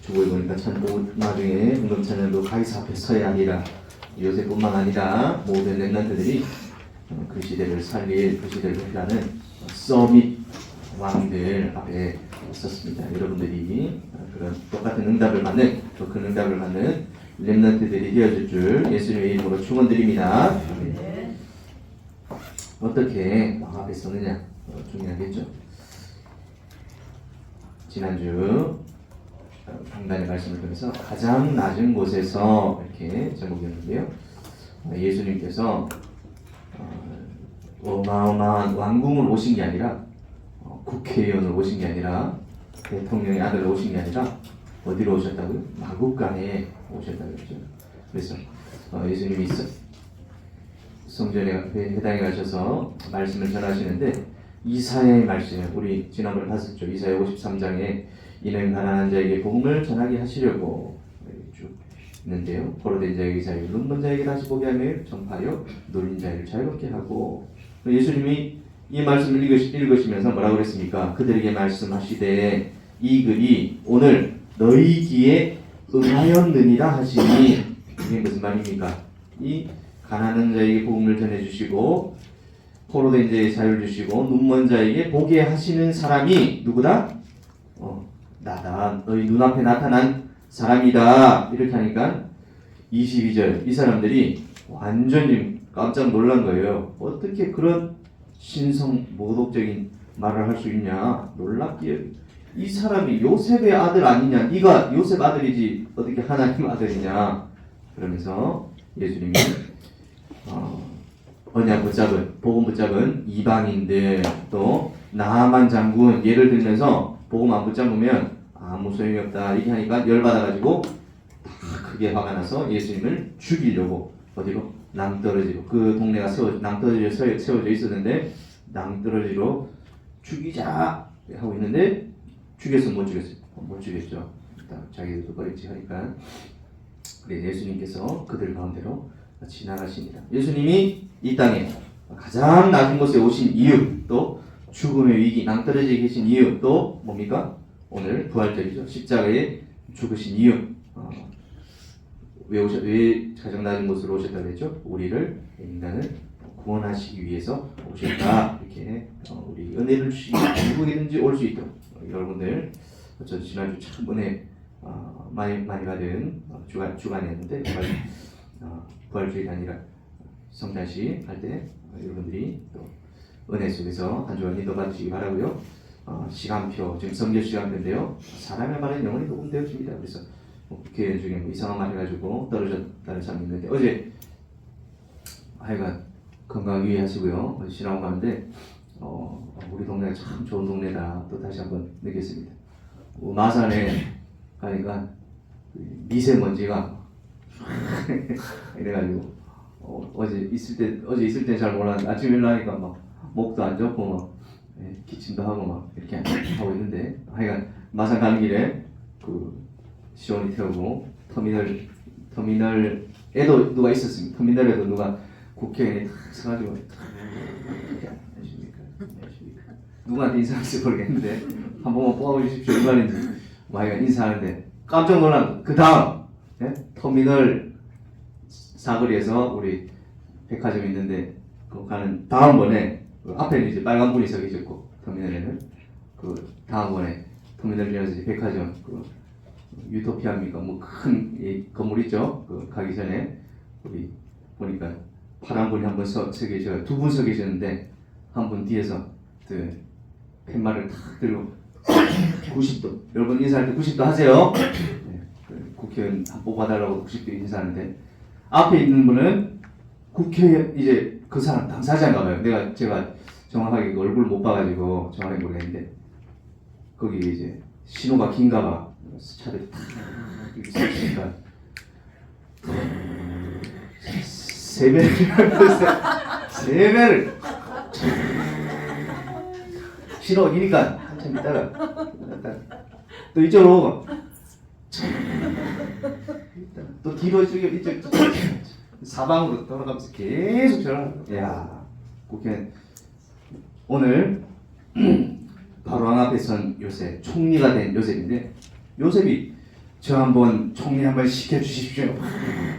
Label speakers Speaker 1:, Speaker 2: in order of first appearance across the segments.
Speaker 1: 주보에 보니까 나중에 응급찬양도 가이사 앞에 서야 아니라 요새뿐만 아니라 모든 렘넌트들이 그 시대를 살릴, 그 시대를 회피하는 서밋 왕들 앞에 있었습니다. 여러분들이 그런 똑같은 응답을 받는, 또 그 응답을 받는 렘넌트들이 되어줄 줄 예수님의 이름으로 축원드립니다. 네. 어떻게 왕 앞에 서느냐 중요하겠죠. 지난주 강단의 말씀을 통해서 가장 낮은 곳에서 이렇게 제목이었는데요. 예수님께서 어마어마한 왕궁을 오신 게 아니라 국회의원을 오신 게 아니라 대통령의 아들로 오신 게 아니라 어디로 오셨다고요? 마구간에 오셨다고 했죠. 그래서 예수님이 성전에 회당에 가셔서 말씀을 전하시는데 이사야의 말씀, 우리 지난번에 봤었죠. 이사야 53장에 이는 가난한 자에게 복음을 전하게 하시려고 쭉 있는데요. 포로된 자에게 자유, 눈먼 자에게 다시 보게 하며 전파하여 놀린 자를 자유롭게 하고, 예수님이 이 말씀을 읽으시면서 뭐라고 그랬습니까? 그들에게 말씀하시되 이 글이 오늘 너희 귀에 응하였느니라 하시니, 이게 무슨 말입니까? 이 가난한 자에게 복음을 전해주시고 포로된 자에게 자유를 주시고 눈먼 자에게 보게 하시는 사람이 누구다? 나다. 너희 눈앞에 나타난 사람이다. 이렇게 하니까 22절 이 사람들이 완전히 깜짝 놀란 거예요. 어떻게 그런 신성 모독적인 말을 할 수 있냐. 놀랍기에 이 사람이 요셉의 아들 아니냐. 네가 요셉 아들이지 어떻게 하나님 아들이냐. 그러면서 예수님이 언약 붙잡은, 복음 붙잡은 이방인들, 또 나하만 장군 예를 들면서 복음 안 붙잡으면 아무 소용이 없다 이렇게 하니까 열받아가지고 다 크게 화가 나서 예수님을 죽이려고 어디로? 낭떠러지로, 그 동네가 낭떠러지로 세워져 있었는데 낭떠러지로 죽이자 하고 있는데 죽였어 못 죽였어요? 못 죽였죠. 자기들도 버렸지 하니까. 그래 예수님께서 그들 가운데로 지나가십니다. 예수님이 이 땅에 가장 낮은 곳에 오신 이유, 또 죽음의 위기, 낭떠러지에 계신 이유, 또 뭡니까? 오늘 부활절이죠. 십자가에 죽으신 이유. 왜 가장 낮은 곳으로 오셨다고 했죠? 우리를, 인간을 구원하시기 위해서 오셨다. 이렇게 우리 은혜를 주시기 누구든지 올 수 있도록. 여러분들 저 지난주 참 은혜 많이 받은 주간이었는데 부활주일이 아니라 성찬식 할 때 여러분들이 또 은혜 속에서 한 주간 인도 받으시기 바라고요. 시간표, 지금 성경 시간표인데요. 사람의 말은 영원히 녹음되어집니다. 그래서 교회 중에 이상한 말 해가지고 떨어졌다는 사람이 있는데 어제 하여간 건강 유의하시고요. 신하고 가는데 우리 동네가 참 좋은 동네다 또 다시 한번 느꼈습니다. 마산에 가니까 미세먼지가 이래가지고 어제 있을 때 잘 몰랐는데 아침에 일어나니까 막 목도 안 좋고 막 기침도 하고 막 이렇게 하고 있는데 하여간 마산 가는 길에 그 시온이 태우고 터미널에도 누가 있었습니다. 터미널에도 누가 국회의원이 탁 서가지고 안녕하십니까 누구한테 인사할지 모르겠는데 한 번만 뽑아주십시오 이 말인지 하여간 인사하는데 깜짝 놀란 그 다음 터미널 사거리에서 우리 백화점 있는데 그 가는 다음번에 그 앞에는 이제 빨간 불이 서 계셨고 터미널에는 그 다음번에 터미널 지나서 이제 백화점 그 유토피아입니까 뭐 큰 건물 있죠. 그 가기 전에 우리 보니까 파란 분이 한 분 서 계셔 두 분 서 계셨는데 한 분 뒤에서 그 팻말을 탁 들고 90도 여러분 인사할 때 90도 하세요. 네, 그 국회의원 뽑아달라고 90도 인사하는데 앞에 있는 분은 국회 이제 그 사람 당사자인가 봐요. 제가 정확하게 그 얼굴 못 봐가지고 정확하게 모르겠는데 거기 이제 신호가 긴가 봐. 차를 탁 이렇게 쏘니까 세 배를 신호가 기니까 한참 있다가 또 이쪽으로 또 뒤로 이쪽 사방으로 돌아가면서 계속 전화를. 야, 국회 오늘 바로 왕 앞에 선 요셉, 총리가 된 요셉인데 요셉이 저 한번 총리 한번 시켜주십시오.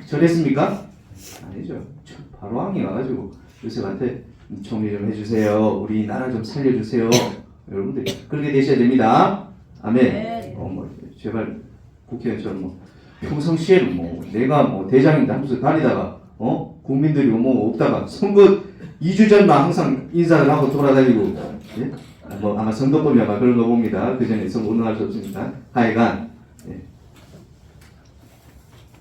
Speaker 1: 저랬습니까? 아니죠. 바로 왕이 와가지고 요셉한테 총리 좀 해주세요. 우리 나라 좀 살려주세요. 여러분들 그렇게 되셔야 됩니다. 아멘. 뭐 제발 국회의원처럼 뭐 평상시에는 뭐 내가 뭐 대장인다 하면서 다니다가 국민들이 뭐 없다가 선거 2주 전만 항상 인사를 하고 돌아다니고 예? 뭐 아마 선거법이 아마 그런 거 봅니다. 그 전에 선거 운동할 수 없으니까 하여간 예.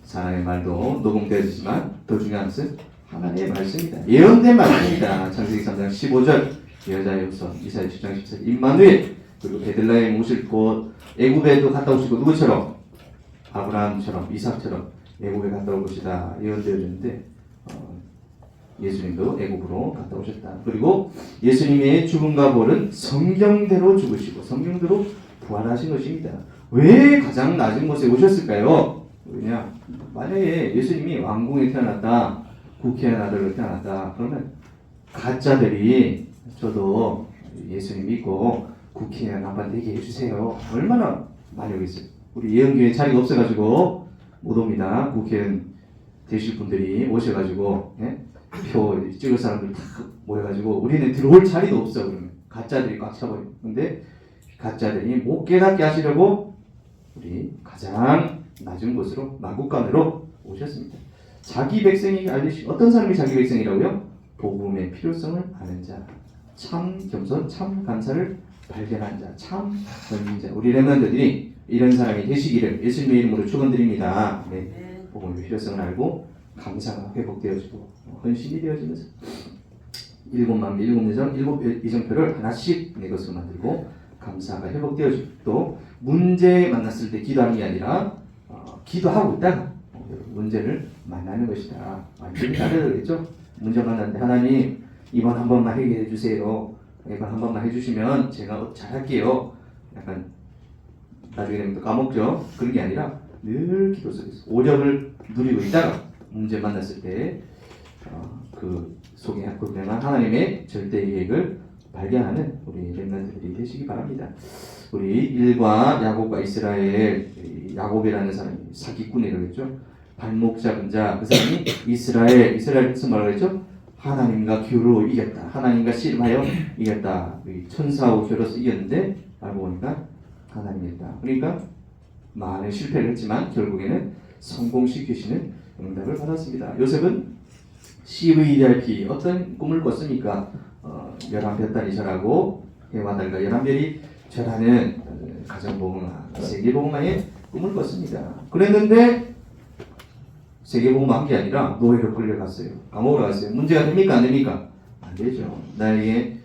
Speaker 1: 사람의 말도 녹음되었지만 더 중요한 것은 하나님의 말씀입니다. 예언된 말씀입니다. 창세기 3장 15절 여자의 후손 이사야 7장 14절 임마누엘 그리고 베들레헴 오실 곳 애굽에도 갔다 오시고 누구처럼 아브라함처럼 이삭처럼 애굽에 갔다 올 것이다 예언되어졌는데 예수님도 애굽으로 갔다 오셨다. 그리고 예수님의 죽음과 부활은 성경대로 죽으시고 성경대로 부활하신 것입니다. 왜 가장 낮은 곳에 오셨을까요? 왜냐? 만약에 예수님이 왕궁에 태어났다, 국회의원 아들로 태어났다, 그러면 가짜들이 저도 예수님 믿고 국회의원 한번 되게 해주세요. 얼마나 많이 오겠어요. 우리 예언교회 자리가 없어가지고 못 옵니다. 국회의원 되실 분들이 오셔가지고 예? 표 찍을 사람들 다 모여가지고 우리는 들어올 자리도 없어. 그러면 가짜들이 꽉 차버리고. 근데 가짜들이 못 깨닫게 하시려고 우리 가장 낮은 곳으로 마국간으로 오셨습니다. 자기 백성이 알듯이 어떤 사람이 자기 백성이라고요? 복음의 필요성을 아는 자, 참 겸손, 참 감사를 발견한 자, 참 권민자. 우리 렘넌트들이 이런 사람이 되시기를 예수님의 이름으로 축원드립니다. 네, 복음의 필요성을 알고 감사가 회복되어지고 헌신이 되어지면서 7만 7여정 7 이정표를 하나씩 내 것으로 만들고 감사가 회복되어지고 또 문제 만났을 때 기도하는 게 아니라 기도하고 있다가 문제를 만나는 것이다. 완전히 다르겠죠? 문제 만났는데 하나님 이번 한 번만 해결해 주세요. 이번 한 번만 해주시면 제가 잘할게요. 약간 나중에 되면 또 까먹죠? 그런 게 아니라 늘 기도 속에서 오력을 누리고 있다가 문제 만났을 때 그 속에 합급되만 하나님의 절대 계획을 발견하는 우리 렘넌트들이 되시기 바랍니다. 우리 일과 야곱과 이스라엘 야곱이라는 사람이 사기꾼이라고 했죠. 발목 잡은 자 그 사람이 이스라엘에서 뭐라고 했죠? 하나님과 교로 이겼다. 하나님과 씨름하여 이겼다. 천사하고 교로서 이겼는데 알고 보니까 하나님이었다. 그러니까 많은 실패를 했지만 결국에는 성공시키시는 응답을 받았습니다. 요셉은 CVDIP 어떤 꿈을 꿨습니까? 11별단이 절하고 해와 달과 11별이 절하는 가정복음화, 세계복음화의 꿈을 꿨습니다. 그랬는데 세계복음화 한 게 아니라 노예로 끌려갔어요. 감옥으로 갔어요. 문제가 됩니까? 안 됩니까? 안 되죠. 나에게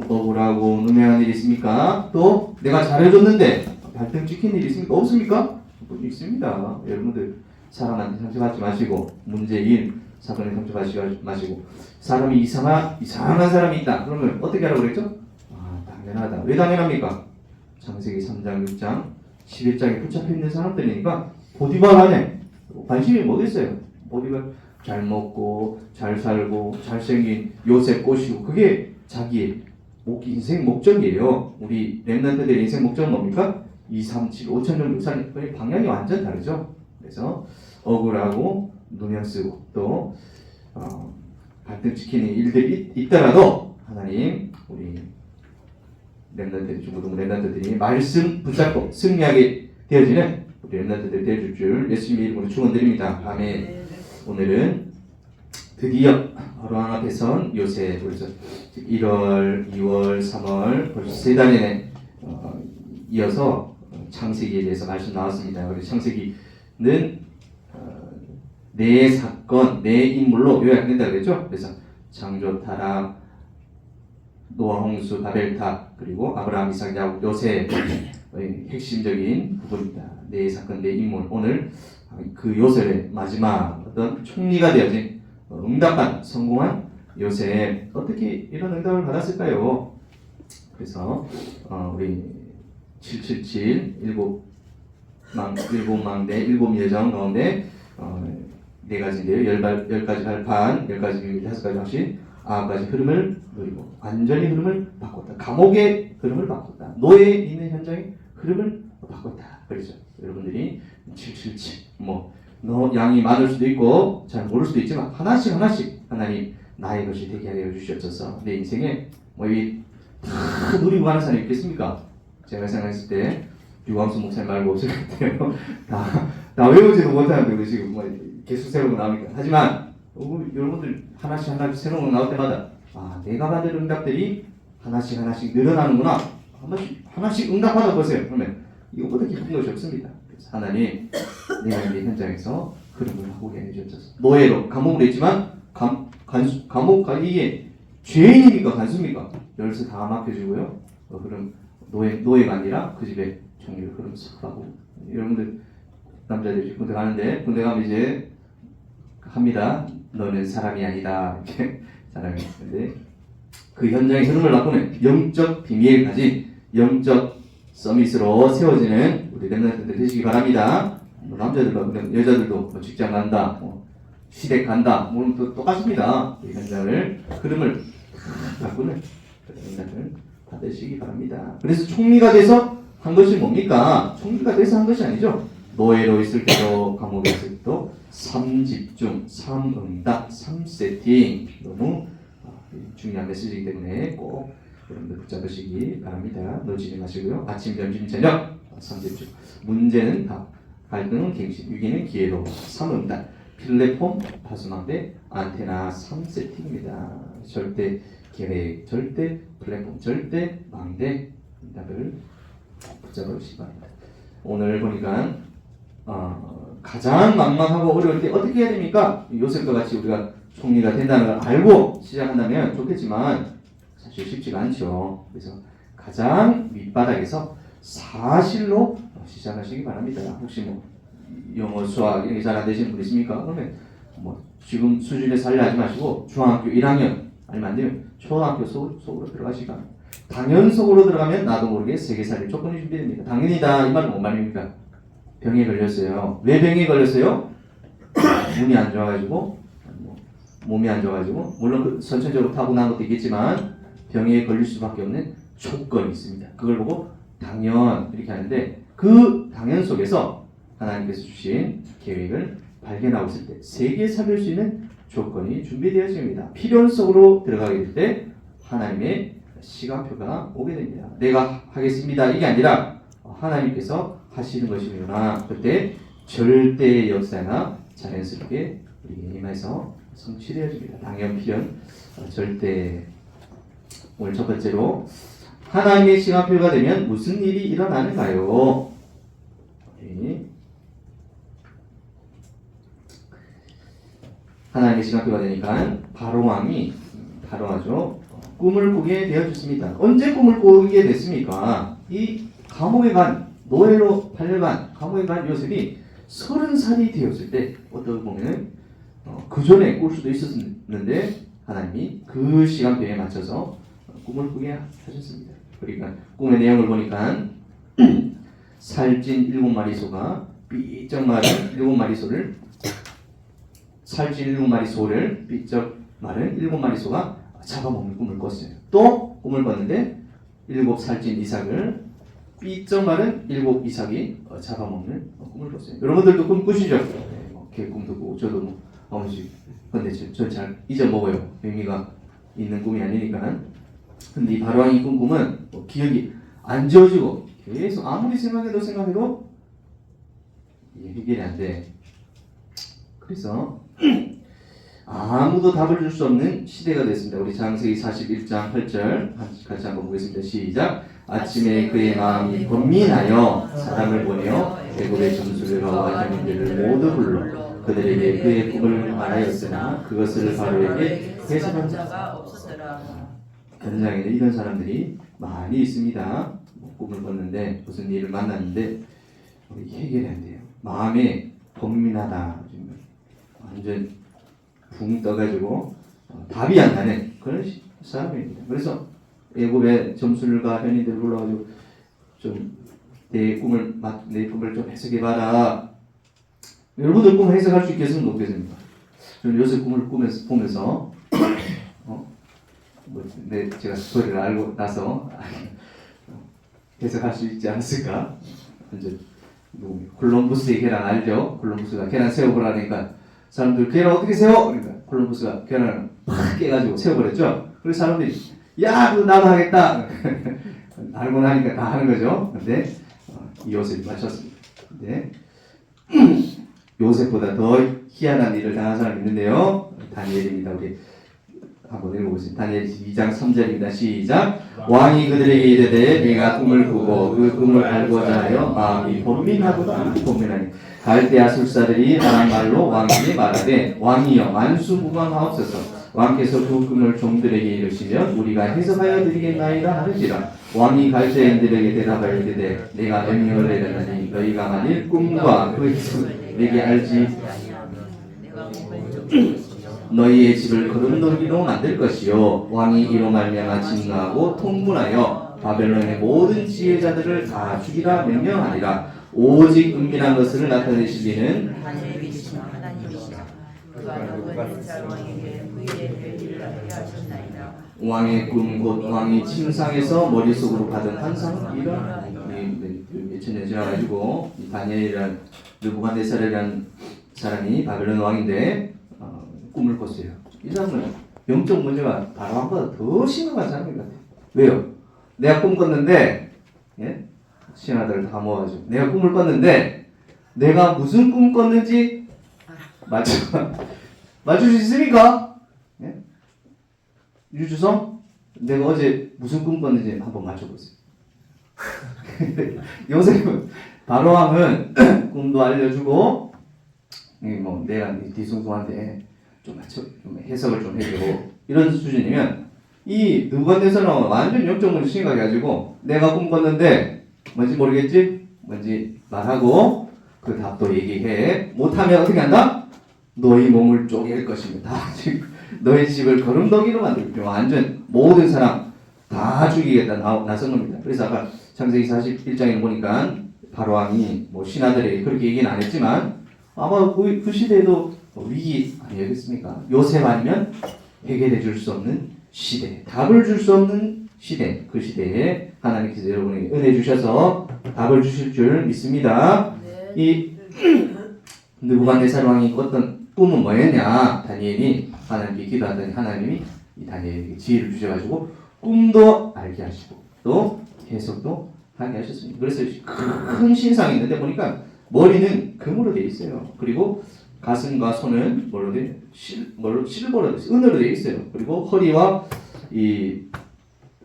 Speaker 1: 억울하고 누명한 일이 있습니까? 또 내가 잘해줬는데 발등 찍힌 일이 있습니까? 없습니까? 있습니다. 여러분들 사람한테 상처받지 마시고 문제인 사건에 상처받지 마시고 사람이 이상한 사람이 있다. 그러면 어떻게 하라고 그랬죠? 당연하다. 왜 당연합니까? 창세기 3장, 6장, 11장에 붙잡혀 있는 사람들이니까 보디발 안에 관심이 뭐겠어요? 보디발 잘 먹고 잘 살고 잘생긴 요셉 꼬시고 그게 자기의 인생 목적이에요. 우리 렘넌트들의 인생 목적은 뭡니까? 2, 3, 7, 5천 정도 사는 방향이 완전 다르죠. 그래서 억울하고 누명 쓰고 또 발등 찍히는 일들이 있더라도 하나님 우리 렘넌트들이 중고등 렘넌트들이 말씀 붙잡고 승리하게 되어지는 우리 렘넌트들이 되어줄 줄 예수님의 이름으로 축원드립니다. 아멘. 오늘은 드디어 바로왕 앞에 선 요셉 그래서 1월, 2월, 3월 벌써 세 달에 이어서 창세기에 대해서 말씀 나왔습니다. 그래서 창세기는 네 사건, 네 인물로 요약된다 그랬죠. 그래서 창조, 타락, 노아, 홍수, 바벨탑 그리고 아브라함, 이삭, 야곱, 요셉의 핵심적인 부분입니다. 네 사건, 네 인물. 오늘 그 요셉의 마지막 어떤 총리가 되어진 응답한 성공한 요셉 어떻게 이런 응답을 받았을까요? 그래서 우리 777 일곱망대 일곱 여정 가운데 네 가지인데요. 10가지 발판, 10가지 비밀, 5가지 확신, 9가지 흐름을 누리고 완전히 흐름을 바꿨다. 감옥의 흐름을 바꿨다. 노예에 있는 현장의 흐름을 바꿨다. 그렇죠. 여러분들이 777 너 양이 많을 수도 있고 잘 모를 수도 있지만 하나씩 하나님 나의 것이 되게 하여 주시옵소서. 내 인생에 다 누리고 가는 사람이 있겠습니까? 제가 생각했을 때 유광수 목사님 말고 없을 것 같아요. 다 외우지도 못하는데 지금 계속 새로운 거 나오니까. 하지만 여러분들 하나씩 새로운 거 나올 때마다 내가 받을 응답들이 하나씩 늘어나는구나. 하나씩 응답하다 보세요. 그러면 이거보다 기쁜 것이 없습니다. 그래서 하나님 내가 이 현장에서 그런 걸 하고 해주셔서 노예로 감옥으로 있지만 감옥 가기에 죄인이니까 간수입니까? 열쇠 다 맡겨주고요. 그럼 노예가 아니라 그 집에 총리를 그럼 하고 여러분들 남자들이 군대 가는데 군대 가면 이제 합니다. 너는 사람이 아니다 이렇게 사람이 있는데 그 현장의 흐름을 바꾸는 영적 비밀을 가진 영적 서밋으로 세워지는 우리 렘넌트들 되시기 바랍니다. 남자들도 여자들도 직장 간다, 시댁 간다, 또 똑같습니다. 이 현장을 흐름을 바꾸는 현장을 받으시기 바랍니다. 그래서 총리가 돼서 한 것이 뭡니까? 총리가 돼서 한 것이 아니죠. 노예로 있을 때도 감옥에 있을 때도 3집중, 3응답, 3세팅 너무 중요한 메시지이기 때문에 꼭 여러분들 붙잡으시기 바랍니다. 놓치지 마시고요. 아침, 점심, 저녁 3집중. 문제는 답, 갈등은 갱신, 위기는 기회로 3응답, 플랫폼, 파수망대, 안테나 3세팅입니다. 절대 계획, 절대 플랫폼, 절대 망대 응답을 붙잡으시기 바랍니다. 오늘 보니까 가장 막막하고 어려울 때 어떻게 해야 됩니까? 요셉과 같이 우리가 총리가 된다는 걸 알고 시작한다면 좋겠지만 사실 쉽지가 않죠. 그래서 가장 밑바닥에서 사실로 시작하시기 바랍니다. 혹시 영어, 수학 이런 게 잘 안 되시는 분 있습니까? 그러면 지금 수준에 살려 하지 마시고 중학교 1학년 아니면 안 되면 초등학교 속으로 들어가시기 바랍니다. 당연 속으로 들어가면 나도 모르게 세계살이 조건이 준비됩니다. 당연이다 이 말은 뭔 말입니까? 병에 걸렸어요. 왜 병에 걸렸어요? 눈이 안 좋아가지고 몸이 안 좋아가지고 물론 선천적으로 타고난 것도 있겠지만 병에 걸릴 수밖에 없는 조건이 있습니다. 그걸 보고 당연 이렇게 하는데 그 당연 속에서 하나님께서 주신 계획을 발견하고 있을 때 세계 살릴 수 있는 조건이 준비되어집니다. 필연 속으로 들어가게 될 때 하나님의 시간표가 오게 됩니다. 내가 하겠습니다 이게 아니라 하나님께서 하시는 것이구나. 그때 절대의 역사나 자연스럽게 우리에게 임해서 성취되어집니다. 당연, 필연, 절대. 오늘 첫 번째로 하나님의 시간표가 되면 무슨 일이 일어나는가요? 하나님의 시간표가 되니까 바로왕이죠. 꿈을 꾸게 되어졌습니다. 언제 꿈을 꾸게 됐습니까? 이 감옥에 간 노예로 팔려간 감옥에 간 요셉이 30살이 되었을 때 어떻게 보면 그 전에 꿀 수도 있었는데 하나님이 그 시간표에 맞춰서 꿈을 꾸게 하셨습니다. 그러니까 꿈의 내용을 보니까 살찐 7마리 소가 삐쩍 마른 7마리 소를 살찐 7마리 소를 삐쩍 마른 7마리 소가 잡아먹는 꿈을 꿨어요. 또 꿈을 꿨는데 7 살찐 이삭을 삐쩍 마른 7 이삭이 잡아먹는 꿈을 꿨어요. 여러분들도 꿈 꾸시죠? 걔 꿈도 꾸고 저도 아무씩 근데 저 잘 잊어먹어요. 의미가 있는 꿈이 아니니까. 근데 이 바로왕이 꾼 꿈은 기억이 안 지워지고 계속 아무리 생각해도 해결이 안 돼. 그래서 아무도 답을 줄 수 없는 시대가 됐습니다. 우리 창세기 41장 8절 같이 한번 보겠습니다. 시작. 아침에 그의 마음이 번민하여 사람을 보내어 애굽의 점술가와 형님들을 모두 불러 그들에게 그의 꿈을 말하였으나 그것을 바로에게 해석한 자가 없었더라. 현장에는 이런 사람들이 많이 있습니다. 꿈을 꿨는데 무슨 일을 만났는데 해결이 안 돼요. 마음에 번민하다. 완전 붕 떠가지고 답이 안 나는 그런 사람입니다. 그래서 애굽의 점술가 현인들 불러가지고 좀 내 꿈을 좀 해석해봐라. 여러분들 꿈을 해석할 수 있겠습니까? 없겠습니까? 저는 요새 꿈을 보면서 제가 스토리를 알고 나서 해석할 수 있지 않았을까? 이제 콜럼부스의 계란 알죠? 콜럼부스가 계란 세워보라니까 사람들 계란 어떻게 세워? 그러니까 콜럼부스가 계란을 팍 깨가지고 세워버렸죠. 그래서 사람들이 야, 그거 나도 하겠다. 알고 나니까 다 하는 거죠. 근데 요셉이 맞췄습니다. 근데 요셉보다 더 희한한 일을 당한 사람이 있는데요. 다니엘입니다. 우리 한번 읽어보겠습니다. 다니엘 2장 3절입니다. 시작. 왕이 그들에게 이르되 네가 꿈을 꾸고 그 꿈을 알고자 하여 마음이 번민하도다. 번민하니 갈대아 술사들이 다른 말로 왕에게 말하되 왕이여 만수무강하옵소서. 왕께서 그 꿈을 종들에게 이르시면 우리가 해석하여 드리겠나이다 하는지라. 왕이 갈대인들에게 대답하여 이르되 내가 명령을 내렸나니 너희가 만일 꿈과 그 해석을 내게 알지 너희의 집을 거름돌이로 만들 것이요 왕이 이로 말미암아 진노하고 통분하여 바벨론의 모든 지혜자들을 다 죽이라 명령하니라. 오직 은밀한 것을 나타내실 이는 왕의 꿈 곧 왕이 침상에서 머릿속으로 받은 환상 이런 몇천 년 지나가지고 다니엘이란 느부갓네살이라는 사람이 바벨론 왕인데 꿈을 꿨어요. 이 사람은 영적 문제가 바로왕보다 더 심각한 사람인 것 같아요. 왜요? 내가 꿈 꿨는데 신하들을 다 모아가지고 내가 꿈을 꿨는데 내가 무슨 꿈 꿨는지 맞출 수 있습니까? 유주성? 내가 어제 무슨 꿈 꿨는지 한번 맞춰보세요. 요셉은 바로왕은 꿈도 알려주고 뭐 내가 뒤숭숭한데 좀 해석을 좀 해줘 이런 수준이면 이 느부갓네살은 완전 영적 문제 심각해가지고 내가 꿈 꿨는데 뭔지 모르겠지? 뭔지 말하고 그 답도 얘기해. 못하면 어떻게 한다? 너희 몸을 쪼갤 것입니다. 너희 집을 거름더기로 만들고 완전 모든 사람 다 죽이겠다 나선 겁니다. 그래서 아까 창세기 41장에 보니까 바로왕이 뭐 신하들에게 그렇게 얘기는 안 했지만 아마 그 시대에도 위기 아니겠습니까? 요셉 아니면 해결해 줄 수 없는 시대, 답을 줄 수 없는 시대, 그 시대에 하나님께서 여러분에게 은혜 주셔서 답을 주실 줄 믿습니다. 이 느부갓네살 왕이 꿨던 꿈은 뭐였냐? 다니엘이 하나님께 기도하더니 하나님이 이 다니엘에게 지혜를 주셔가지고 꿈도 알게 하시고 또 해석도 하게 하셨습니다. 그래서 큰 신상이 있는데 보니까 머리는 금으로 되어 있어요. 그리고 가슴과 손은 실버로 은으로 되어 있어요. 그리고 허리와 이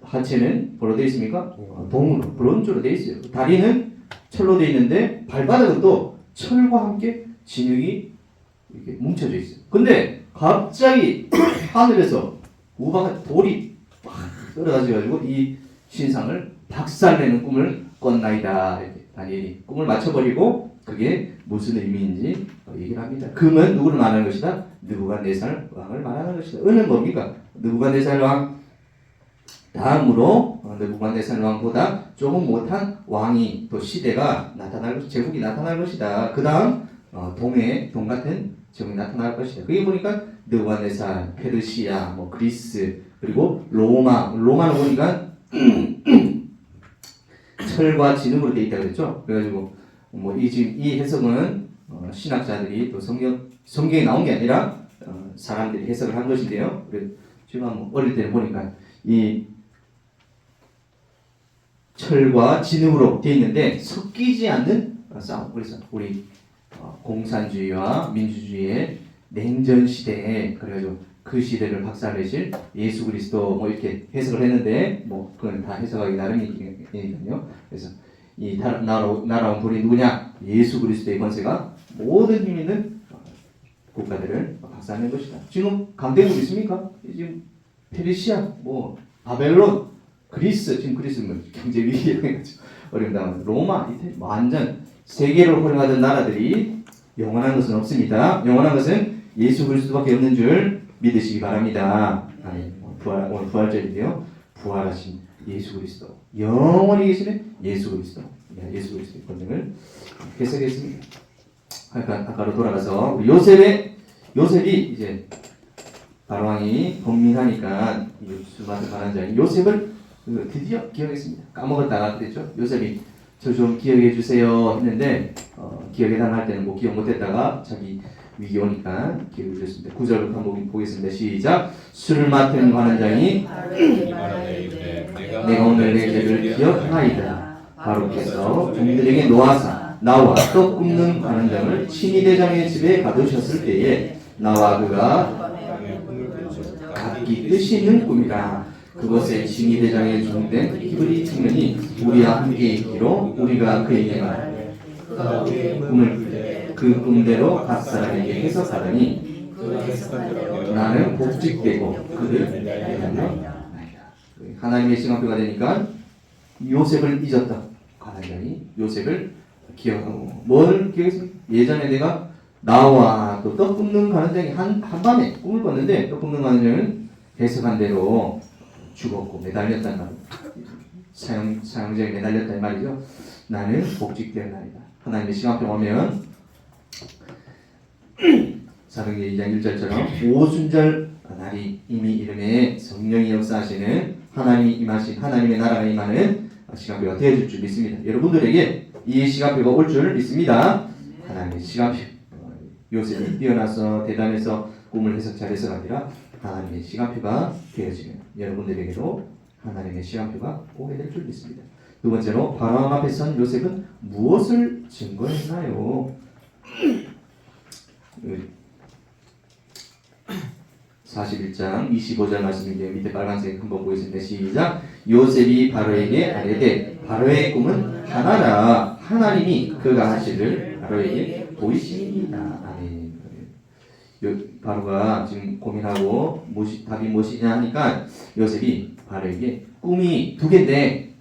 Speaker 1: 하체는 뭐로 되어 있습니까? 동으로 브론즈로 되어 있어요. 다리는 철로 되어 있는데 발바닥은 또 철과 함께 진흙이 이렇게 뭉쳐져 있어요. 근데 갑자기 하늘에서 우박한 돌이 막 떨어가지고 이 신상을 박살내는 꿈을 꿨나이다. 이렇게 다니엘이 꿈을 맞춰버리고 그게 무슨 의미인지 얘기를 합니다. 금은 누구를 말하는 것이다? 느부갓네살 왕을 말하는 것이다. 은은 뭡니까? 느부갓네살 왕 다음으로 느부갓네살 왕보다 조금 못한 왕이 또 시대가 나타날 것이다. 제국이 나타날 것이다. 그 다음 동 같은 제국이 나타날 것이다. 그게 보니까 느부갓네살, 페르시아, 뭐 그리스 그리고 로마는 보니까 철과 진흙으로 되어 있다고 그랬죠. 그래가지고 뭐 이 해석은 신학자들이 또 성경에 나온 게 아니라 사람들이 해석을 한 것인데요. 제가 뭐 어릴 때 보니까 이 철과 진흙으로 되어 있는데 섞이지 않는 싸움. 그래서 우리 공산주의와 민주주의의 냉전 시대에 그래가지고 그 시대를 박살내실 예수 그리스도 뭐 이렇게 해석을 했는데 뭐 그건 다 해석하기 나름이니까요. 그래서 이 날아온 분이 누구냐? 예수 그리스도의 권세가 모든 힘 있는 국가들을 박살낸 것이다. 지금 강대국 있습니까? 지금 페르시아, 뭐 바벨론, 그리스, 지금 그리스는 경제 위기에 어려움 당하는 로마, 이태리, 완전 세계를 호령하던 나라들이 영원한 것은 없습니다. 영원한 것은 예수 그리스도밖에 없는 줄 믿으시기 바랍니다. 오늘 부활절인데요. 부활하신 예수 그리스도, 영원히 계시는 예수 그리스도, 예수 그리스도의 권능을 해석했습니다. 아까로 돌아가서 우리 요셉이 이제 바로왕이 번민하니까 이 수많은 가난자인 요셉을 드디어 기억했습니다. 까먹었다가 그랬죠. 요셉이 저 좀 기억해 주세요 했는데 기억에 당할 때는 뭐 기억 못했다가 자기 위기 오니까 기억해 주셨습니다. 9절부터 한번 보겠습니다. 시작. 술을 맡은 관원장이 내가 오늘 내 죄를 기억하나이다. 바로께서 종들에게 나와 떡 굽는 관원장을 친위 대장의 집에 가두셨을 때에 나와 그가 각기 뜻이 있는 꿈이라. 그것에 친위 대장의 종된 히브리 청년이 우리와 함께 있기로 우리가 그에게 말하되 그 꿈대로 각 사람에게 해석하더니 나는 복직되고 그를 내달라. 하나님의 시간표가 되니까 요셉을 잊었다. 관원장이 요셉을 기억하고 뭘 기억했습니까? 예전에 내가 나와 또 떡 굽는 관원장이 한밤에 꿈을 꿨는데 떡 굽는 관원장은 해석한 대로 죽었고 매달렸단 말이에요. 사형제에 매달렸단 말이죠. 나는 복직되었나이다. 하나님의 시간표 오면 사도행전 2장 1절처럼 오순절 날이 이미 이름에 성령이 역사하시는 하나님이 임하신 하나님의 나라가 임하는 시간표가 되어줄 줄 믿습니다. 여러분들에게 이 시간표가 올 줄 믿습니다. 하나님의 시간표. 요셉이 뛰어나서 대단해서 꿈을 해석 잘해서가 아니라 하나님의 시간표가 되어지는 여러분들에게도 하나님의 시간표가 오게 될 줄 믿습니다. 두 번째로 바로왕 앞에 선 요셉은 무엇을 증거했나요? 41장 25절 말씀인데 밑에 빨간색 한번 보겠습니다. 시작. 요셉이 바로에게 아뢰되 바로의 꿈은 하나라. 하나님이 그가 하시를 바로에게 보이시니이다. 아멘. 바로가 지금 고민하고 답이 무엇이냐 하니까 요셉이 바로에게 꿈이 두 개인데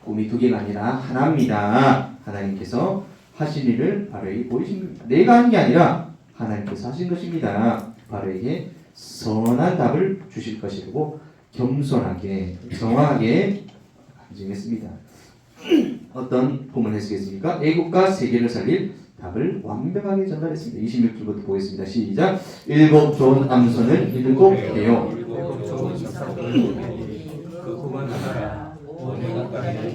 Speaker 1: 꿈이 두 개가 아니라 하나입니다. 하나님께서 하신 일을 바로에게 보이신 겁니다. 내가 한 게 아니라 하나님께서 하신 것입니다. 바로에게 선한 답을 주실 것이고 겸손하게 정확하게 간증했습니다. 어떤 꿈을 해석했습니까? 애국과 세계를 살릴 답을 완벽하게 전달했습니다. 26절부터 보겠습니다. 시작. 일곱 좋은 암소는 일곱 개요.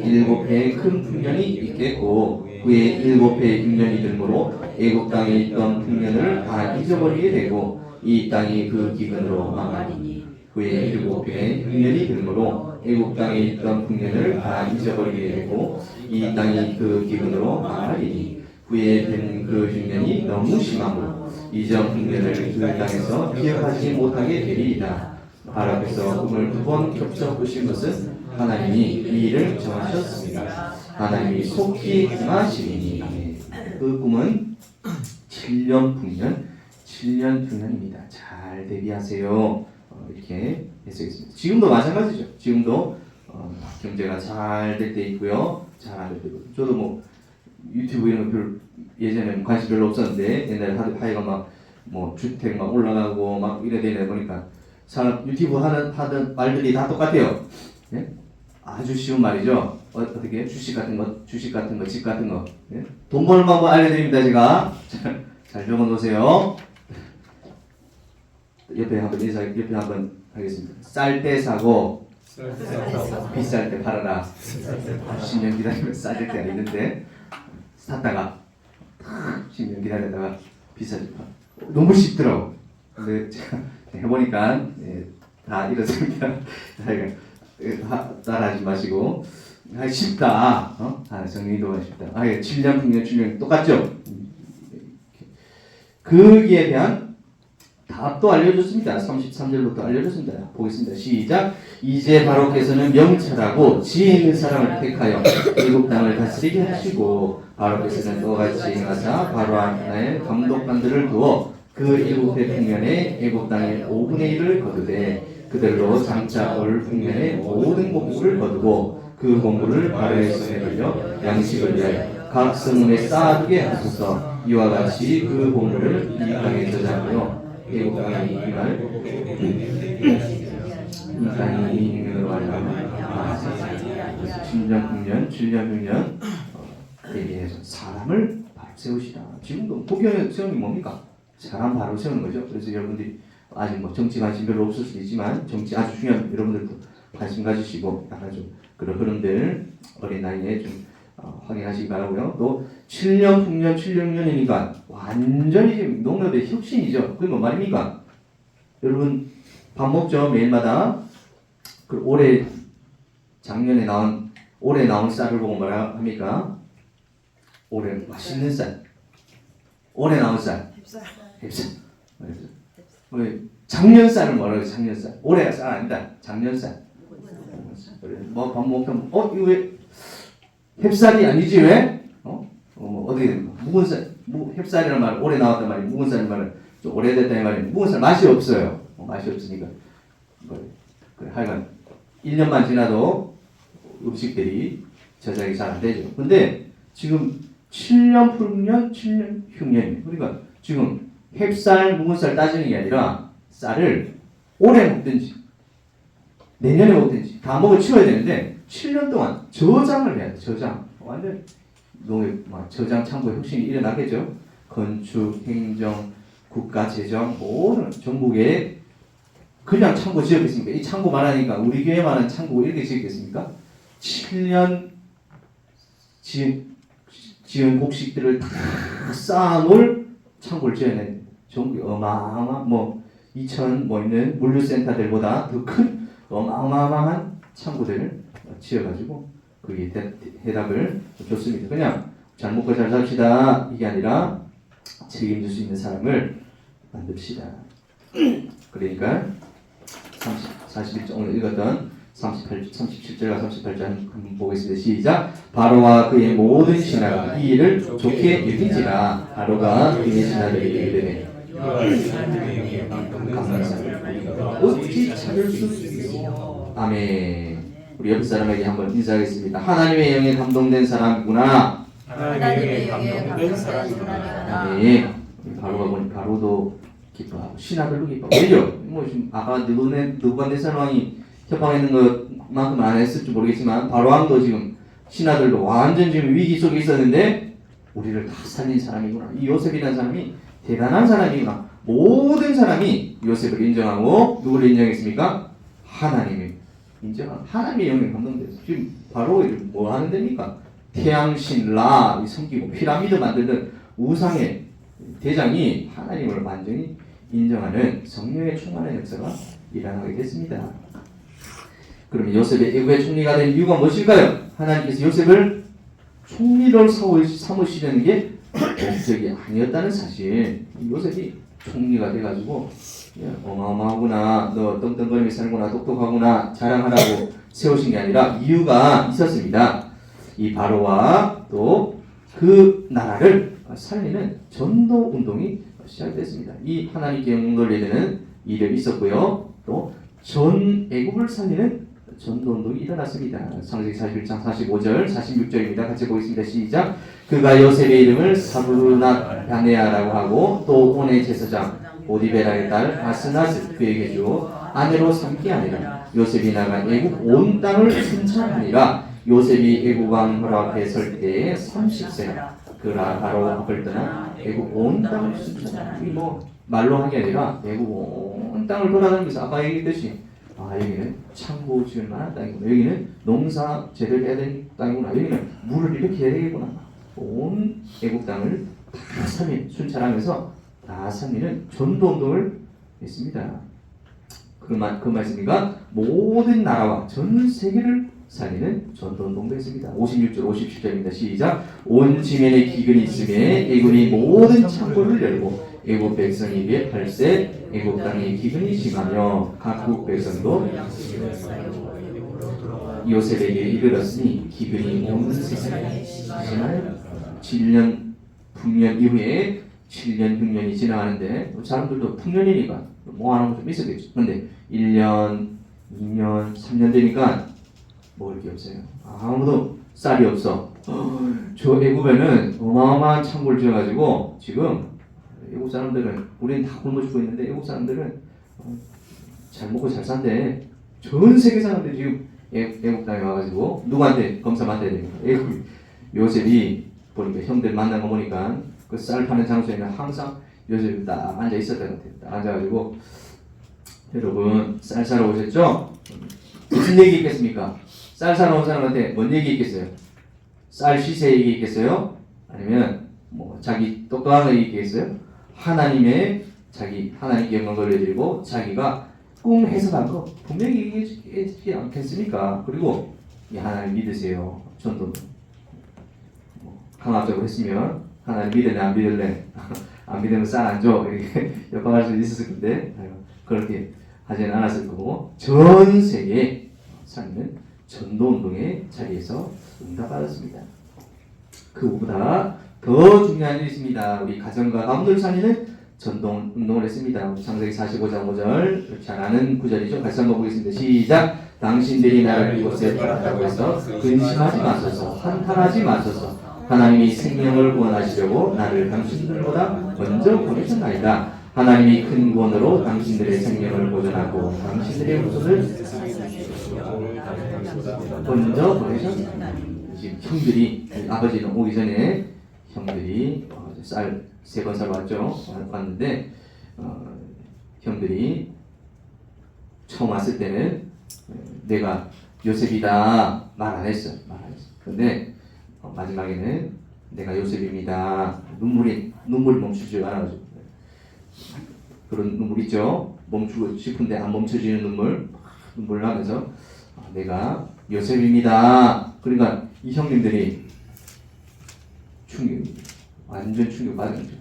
Speaker 1: 일곱 해의 큰 풍년이 있겠고 그의 일곱 해의 풍년이 들므로 애국 땅에 있던 풍년을 다 잊어버리게 되고 이 땅이 그 기근으로 망하니 그의 일곱 해의 풍년이 들므로 애국 땅에 있던 풍년을 다 잊어버리게 되고 이 땅이 그 기근으로 망하리니 그의 된 그 흉년이 너무 심하고 이전 흉년을 그 땅에서 기억하지 못하게 되리이다. 바로께서 꿈을 두 번 겹쳐 보신 것은 하나님이 이 일을 정하셨습니다. 하나님이 속히 행하시리니 그 꿈은 7년 풍년입니다. 잘 대비하세요. 이렇게 해석했습니다. 지금도 마찬가지죠. 지금도 경제가 잘 될 때 있고요. 잘 안 될 때 있고. 저도 뭐 유튜브 이런 거 별로 예전에는 관심 별로 없었는데 옛날에 하여간 막 주택 막 올라가고 막 이래 되다 보니까 사람 유튜브 하던 말들이 다 똑같아요. 예? 아주 쉬운 말이죠. 어떻게 주식 같은 거, 집 같은 거. 예? 돈 버는 방법 알려드립니다. 제가 잘 적어놓으세요. 옆에 한번 하겠습니다. 쌀 때 사고 비쌀 때 팔아라. 10년 기다리면 싸질 때가 있는데 샀다가 10년 기다렸다가 비싸질 때 너무 쉽더라고. 근데 제가 해보니까 다 이렇습니다. 따라하지 마시고 쉽다. 정리도가 쉽다. 7년 풍년 7년 똑같죠? 거기에 대한 답도 알려줬습니다. 33절부터 알려줬습니다. 보겠습니다. 시작. 이제 바로께서는 명철하고 지혜 있는 사람을 택하여 일곱 땅을 다스리게 하시고 바로께서는 또같이 행하사 바로 하나의 감독관들을 두어 그 일곱 해 풍년에 애국 땅의 5분의 1을 거두되 그들로 장차 올 풍년의 모든 공물을 거두고 그 공물을 바로의 손에 걸려 양식을 위하여 각 성문에 쌓아두게 하소서. 이와 같이 그 공물을 이 땅에 저장하여 애국 땅에 임할 이 땅이 이민으로 말하면 7년 풍년 대비해서 사람을 바로 세우시라. 지금도 국경에 세우는 게 뭡니까? 사람 바로 세우는 거죠. 그래서 여러분들이 아직 정치 관심 별로 없을 수도 있지만 정치 아주 중요한 여러분들도 관심 가지시고 약간 좀 그런 흐름들 어린 나이에 좀 확인하시기 바라고요. 또 7년 풍년 7년이니까 완전히 지금 농협의 혁신이죠. 그게 뭔 말입니까? 여러분 밥 먹죠 매일마다. 그 올해 나온 쌀을 보고 뭐라 합니까? 올해 맛있는 쌀. 올해 나온 쌀. 햅쌀. 작년 쌀은 뭐라 그래? 작년 쌀. 올해 쌀 아니다. 작년 쌀. 뭐 밥 먹으면 이거 왜 햅쌀이 아니지 왜? 어떻게 됩니까? 묵은 쌀, 햅쌀이라는 말 올해 나왔단 말이에요. 묵은 쌀 말은 좀 오래됐다는 말이에요. 묵은 쌀 맛이 없어요. 맛이 없으니까 그래, 하여간 1년만 지나도 음식들이 저장이 잘 안 되죠. 근데 지금 7년 풍년, 7년 흉년이에요. 그러니까 지금 햅쌀, 묵은 쌀 따지는 게 아니라 쌀을 올해 먹든지 내년에 먹든지 다 먹어 치워야 되는데 7년 동안 저장을 해야 돼. 저장. 완전 농업 저장 창고 혁신이 일어나겠죠. 건축, 행정, 국가 재정 모든 전국에 그냥 창고 지었겠습니까? 이 창고 말하니까 우리 교회만한 창고 이렇게 지었겠습니까? 7년 지은 곡식들을 다 쌓아놓을 창고를 지어낸 전국에 어마어마한 2천 있는 물류센터들보다 더 큰 어마어마한 창고들을 지어가지고 그게 해답을 줬습니다. 그냥 잘 먹고 잘 삽시다 이게 아니라 책임질 수 있는 사람을 만듭시다. 그러니까 41절 오늘 읽었던 37절과 38절 한번 보겠습니다. 시작. 바로와 그의 모든 신하가 이 일을 좋게 여긴지라. 바로가 그의 신하들에게 이르되 어찌 찾을 수 있겠어. 아멘. 우리 옆 사람에게 한번 인사하겠습니다. 하나님의 영에 감동된 사람이구나.
Speaker 2: 하나님의 영에 감동된 사람이구나.
Speaker 1: 아멘. 바로가 보니 바로도 기뻐하고 신하들도 기뻐하고 왜죠? 지금 아까 느부갓네살 왕이 협박했는 것만큼 안 했을지 모르겠지만 바로 왕도 지금 신하들도 완전 지금 위기 속에 있었는데 우리를 다 살린 사람이구나. 이 요셉이라는 사람이 대단한 사람이구나. 모든 사람이 요셉을 인정하고 누구를 인정했습니까? 하나님을 인정하고 하나님의 영에 감동돼서 지금 바로 뭐 하는 데입니까? 태양신 라 섬기고 피라미드 만들던 우상의 대장이 하나님을 완전히 인정하는 성령의 충만한 역사가 일어나게 됐습니다. 그러면 요셉의 애굽의 총리가 된 이유가 무엇일까요? 하나님께서 요셉을 총리로 삼으시려는 게 목적이 아니었다는 사실. 요셉이 총리가 돼가지고 어마어마하구나, 너 떵떵거리며 살구나, 똑똑하구나 자랑하라고 세우신 게 아니라 이유가 있었습니다. 이 바로와 또 그 나라를 살리는 전도 운동이 시작됐습니다. 이 하나님께 영광 돌려야 되는 일이 있었고요. 또 전 애굽을 살리는 전도 운동이 일어났습니다. 창세기 41장 45절 46절입니다. 같이 보겠습니다. 시작. 그가 요셉의 이름을 사브루낫 바네아라고 하고 또 온의 제사장 오디베라의 딸 아스나스 그에게 주어 아내로 삼게 하니라. 요셉이 나가 애굽 온 땅을 순찰하니라. 요셉이 애굽 왕 바로 앞에 설 때에 30세나 그라 바로 앞을 떠나 애굽 온 땅을 순찰하라. 이 말로 한 게 아니라 애굽 온 땅을 돌아다니면서 아까 얘기했듯이 여기는 창고 지을 만한 땅이구나. 여기는 농사 제대로 해야 되는 땅이구나. 여기는 물을 이렇게 해야 되겠구나. 온 애국 땅을 다 순찰하면서 다 살리는 전도운동을 했습니다. 그 말씀이가 모든 나라와 전 세계를 살리는 전도운동도 했습니다. 56절 57절입니다. 시작. 온 지면에 기근이 있음에 애굽이 모든 창고를 열고 애굽 백성이 위에 팔세 애굽 땅에 기근이 심하며 각국 백성도 요셉에게 이르렀으니 기근이 온 세상에 심하여 7년 풍년 이후에 7년 흉년이 지나가는데 사람들도 풍년이니까 뭐 하는 거 좀 있었겠죠. 근데 1년, 2년, 3년 되니까 먹을 게 없어요. 아무도 쌀이 없어. 저 애굽에는 어마어마한 창고를 지어가지고 지금 애국 사람들은 우리는 다 굶어 죽고 있는데 애국 사람들은 잘 먹고 잘 산대. 전 세계 사람들이 지금 애국 땅에 와가지고 누구한테 검사받아야 됩니까? 애국 요셉이 보니까 형들 만난 거 보니까 그 쌀 파는 장소에는 항상 요셉이 딱 앉아 있었던 것 같아요. 딱 앉아가지고 여러분 쌀 사러 오셨죠? 무슨 얘기 있겠습니까? 쌀 사러 온 사람한테 뭔 얘기 있겠어요? 쌀 시세 얘기했겠어요? 아니면 뭐 자기 똑똑한 거 얘기했겠어요? 하나님의 자기 하나님께 영광 돌려드리고 자기가 꿈 해석한 거 분명히 얘기하지 않겠습니까? 그리고 하나님 믿으세요. 전도 강압적으로 했으면 하나님 믿을래 안 믿을래 안 믿으면 쌀 안 줘 이렇게 협박할 수도 있었을 건데 그렇게 하지는 않았을 거고 전 세계에 살면 전도운동의 자리에서 응답받았습니다. 그보다 더 중요한 일이 있습니다. 우리 가정과 가문을 살리는 전도운동을 했습니다. 창세기 45장 5절 잘 아는 구절이죠. 같이 한번 보겠습니다. 시작. 당신들이 나를 이곳에 따랐다고 해서 근심하지 마소서 한탄하지 마소서 하나님이 생명을 구원하시려고 나를 당신들보다 먼저 보내셨나이다. 하나님이 큰 구원으로 당신들의 생명을 보존하고 당신들의 후손을 먼저 보내셨나이다. 지금 형들이 아버지는 오기 전에 형들이 쌀 3번 쌀 왔는데 형들이 처음 왔을 때는 내가 요셉이다 말 안 했어. 그런데 마지막에는 내가 요셉입니다. 눈물이 멈추지 않아가지고 그런 눈물 있죠. 멈추고 싶은데 안 멈춰지는 눈물 나면서 내가 요셉입니다. 그러니까 이 형님들이 완전 충격 받은 거죠.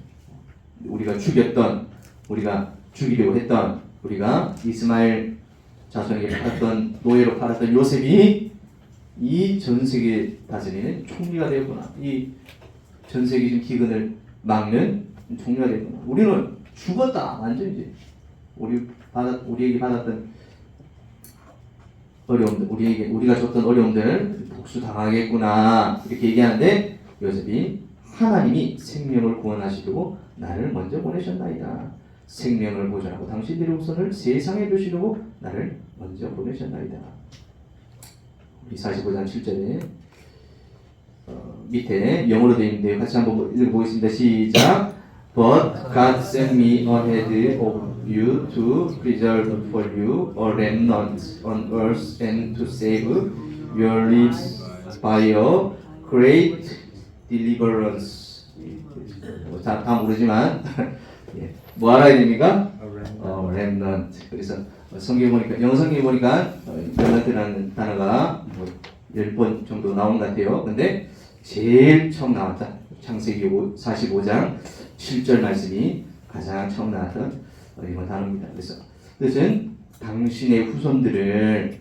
Speaker 1: 우리가 죽였던, 우리가 죽이려고 했던, 우리가 이스마엘 자손에게 팔았던, 노예로 팔았던 요셉이 이 전 세계 다스리는 총리가 되었구나. 이 전 세계적 기근을 막는 총리가 되었구나. 우리는 죽었다. 완전 이제 우리에게 받았던 어려움들, 우리가 줬던 어려움들 복수 당하겠구나. 이렇게 얘기하는데 요셉이 하나님이 생명을 구원하시려고 나를 먼저 보내셨나이다. 생명을 보존하고 당신들의 후손을 세상에 두시려고 나를 먼저 보내셨나이다. 우리 45장 7절에 밑에 영어로 되어 있는데요. 같이 한번 읽어보겠습니다. 시작. But God sent me ahead of you to preserve for you a remnant on earth and to save your lives by a great deliverance. 다 모르지만 뭐 알아야 됩니까? remnant. 그래서 성경 보니까 영어 성경 보니까 remnant라는 단어가 뭐 10번 정도 나온 것 같아요. 근데 제일 처음 나왔다. 창세기 45장 7절 말씀이 가장 처음 나왔던 이번 단어입니다. 그래서 뜻은 당신의 후손들을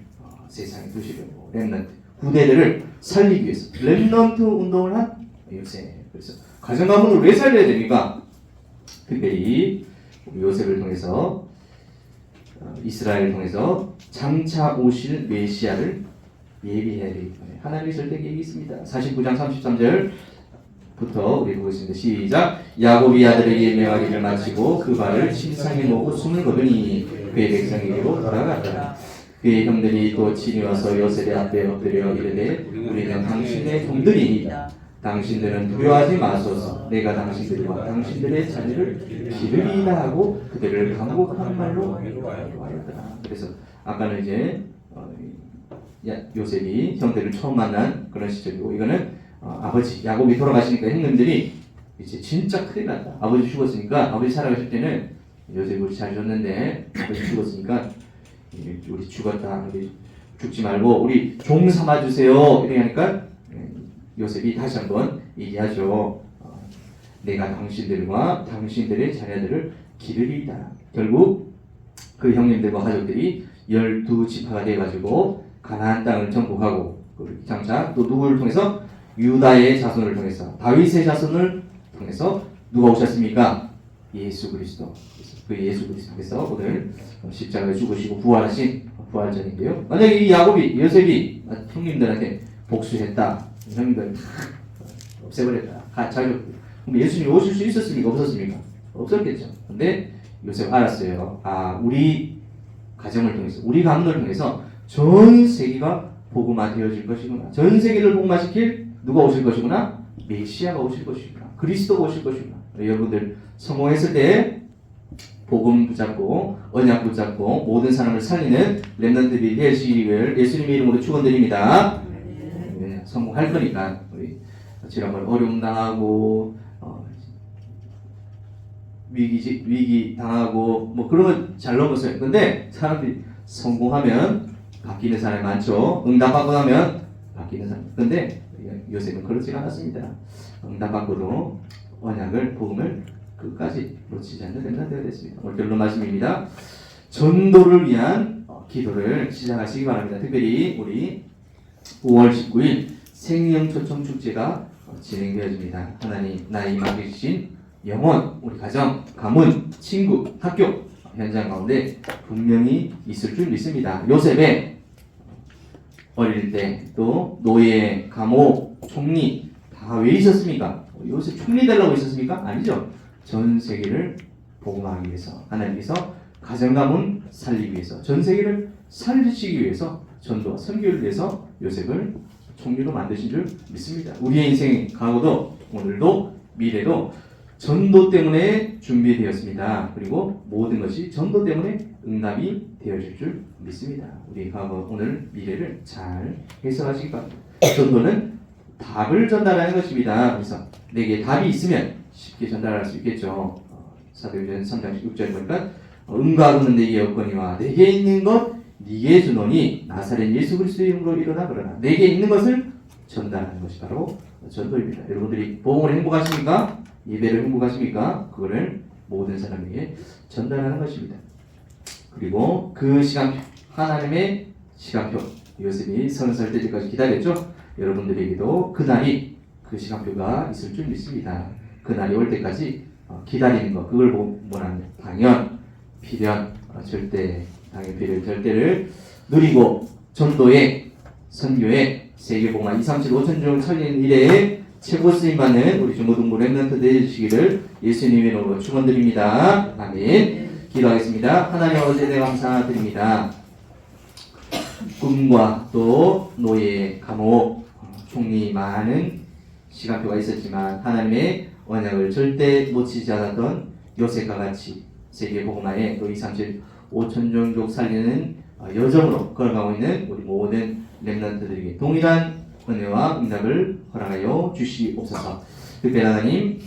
Speaker 1: 세상에 두시려고 렘넌트 후대들을 살리기 위해서 렘넌트 운동을 한 요셉. 그래서 가정가문을 왜 살려야 됩니까? 특별히 요셉을 통해서 이스라엘을 통해서 장차 오실 메시아를 예비해야 되기 때문에 하나님의 절대 계획이 있습니다. 49장 33절부터 우리 보겠습니다. 시작. 야곱이 아들에게 명하기를 마치고 그 발을 침상에 놓고 숨을 거두니 그의 백성에게로 돌아갔다. 그의 형들이 또 친히 와서 요셉의 앞에 엎드려 이르되 우리는 당신의 종들이니이다. 당신들은 두려워하지 마소서. 내가 당신들과 당신들의 자녀를 기르리이다 하고 그들을 강곡한 말로 위로하였더라. 그래서 아까는 이제 요셉이 형들을 처음 만난 그런 시절이고 이거는 아버지 야곱이 돌아가시니까 형님들이 이제 진짜 큰일 났다. 아버지 죽었으니까 아버지 살아가실 때는 요셉이 우리 잘 줬는데 아버지 죽었으니까 우리 죽었다. 우리 죽지 말고 우리 종 삼아주세요. 이렇게 하니까 요셉이 다시 한번 얘기하죠. 내가 당신들과 당신들의 자녀들을 기르리이다. 결국 그 형님들과 가족들이 12지파가 돼가지고 가나안 땅을 정복하고 장차 또 누구를 통해서 유다의 자손을 통해서 다윗의 자손을 통해서 누가 오셨습니까? 예수 그리스도. 그 예수 그리스도께서 오늘 십자가에 죽으시고 부활하신 부활전인데요. 만약에 이 야곱이 요셉이 형님들한테 복수했다. 형님들 다 없애버렸다. 자격. 그럼 예수님이 오실 수 있었습니까? 없었습니까? 없었겠죠. 근데 요셉 알았어요. 우리 가정을 통해서 우리 가문을 통해서 전 세계가 복음화 되어질 것이구나. 전 세계를 복음화시킬 누가 오실 것이구나? 메시아가 오실 것이구나. 그리스도가 오실 것이구나. 여러분들 성공했을 때 복음 붙잡고 언약 붙잡고 모든 사람을 살리는 렘넌트들이 되시기를 예수님의 이름으로 축원드립니다. 성공할 거니까 우리 지난번 어려움 당하고 위기 당하고 뭐 그러면 잘 넘었어요. 근데 사람들이 성공하면 바뀌는 사람이 많죠. 응답받고 나면 바뀌는 사람. 근데 요셉은 그렇지 않았습니다. 응답받고도 언약을 복음을 끝까지 놓치지 않는 렘넌트가 됐습니다. 오늘 결론 말씀입니다. 전도를 위한 기도를 시작하시기 바랍니다. 특별히 우리 5월 19일 생명 초청 축제가 진행되어집니다. 하나님 나의 맡기신 영혼, 우리 가정, 가문, 친구, 학교 현장 가운데 분명히 있을 줄 믿습니다. 요셉의 어릴 때 또 노예, 감옥, 총리 다 왜 있었습니까? 요셉 총리 되려고 있었습니까? 아니죠. 전 세계를 복음하기 위해서, 하나님께서 가정, 가문 살리기 위해서, 전 세계를 살리시기 위해서, 전도와 선교를 위해서 요셉을 총리로 만드신 줄 믿습니다. 우리의 인생 과거도 오늘도 미래도 전도 때문에 준비되었습니다. 그리고 모든 것이 전도 때문에 응답이 되어질 줄 믿습니다. 우리 과거, 오늘, 미래를 잘 해석하시기 바랍니다. 전도는 답을 전달하는 것입니다. 그래서 내게 답이 있으면 쉽게 전달할 수 있겠죠. 사도행전 3장 6절에 보니까 은과 금은 내게 없거니와 내게 있는 것 네게 주노니 나사렛 예수 그리스도의 이름으로 일어나 그러나 내게 있는 것을 전달하는 것이 바로 전도입니다. 여러분들이 복음을 행복하십니까? 예배를 행복하십니까? 그거를 모든 사람에게 전달하는 것입니다. 그리고 그 시간표, 하나님의 시간표, 요셉이 30살 때까지 기다렸죠. 여러분들에게도 그날이, 그 시간표가 있을 줄 믿습니다. 그날이 올 때까지 기다리는 것, 그걸 원하는 당연, 필연, 절대, 당연, 필연, 절대를 누리고 전도의, 선교의, 세계복음화 237, 5천종 살리는 일에 최고 쓰임받는 우리 중고등부 렘넌트 되시기를 예수님의 이름으로 축원드립니다. 아멘. 기도하겠습니다. 하나님 아버지에 대해 감사드립니다. 꿈과 또 노예, 감옥, 총리 많은 시간표가 있었지만 하나님의 언약을 절대 놓치지 않았던 요셉과 같이 세계복음화에 또 237, 5천종족 살리는 여정으로 걸어가고 있는 우리 모든 렘넌트들에게 동일한 은혜와 응답을 허락하여 주시옵소서. 특별히 하나님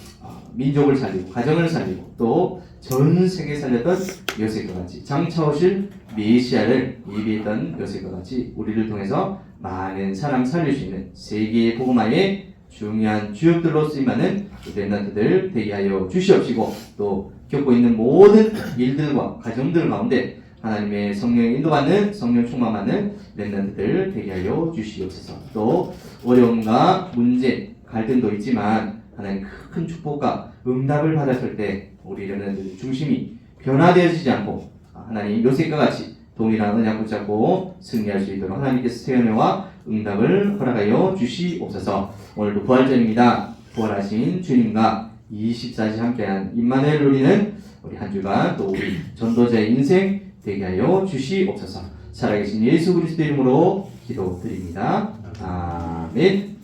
Speaker 1: 민족을 살리고 가정을 살리고 또 전 세계 살렸던 요셉과 같이 장차 오실 메시아를 예비했던 요셉과 같이 우리를 통해서 많은 사람 살릴 수 있는 세계 복음화의 중요한 주역들로 쓰임받는 렘넌트들 되게 하여 주시옵시고 또 겪고 있는 모든 일들과 가정들 가운데 하나님의 성령에 인도받는 성령 충만받는 렘넌트들 되게 하여 주시옵소서. 또 어려움과 문제, 갈등도 있지만 하나님 큰 축복과 응답을 받았을 때 우리 렘넌트들 중심이 변화되어지지 않고 하나님 요셉과 같이 동일한 언약 붙잡고 승리할 수 있도록 하나님께서 세연회와 응답을 허락하여 주시옵소서. 오늘도 부활절입니다. 부활하신 주님과 24시 함께한 임마누엘 누리는 우리 한 주간 또 우리 전도자의 인생 되게 하여 주시옵소서. 살아계신 예수 그리스도 이름으로 기도드립니다. 아멘.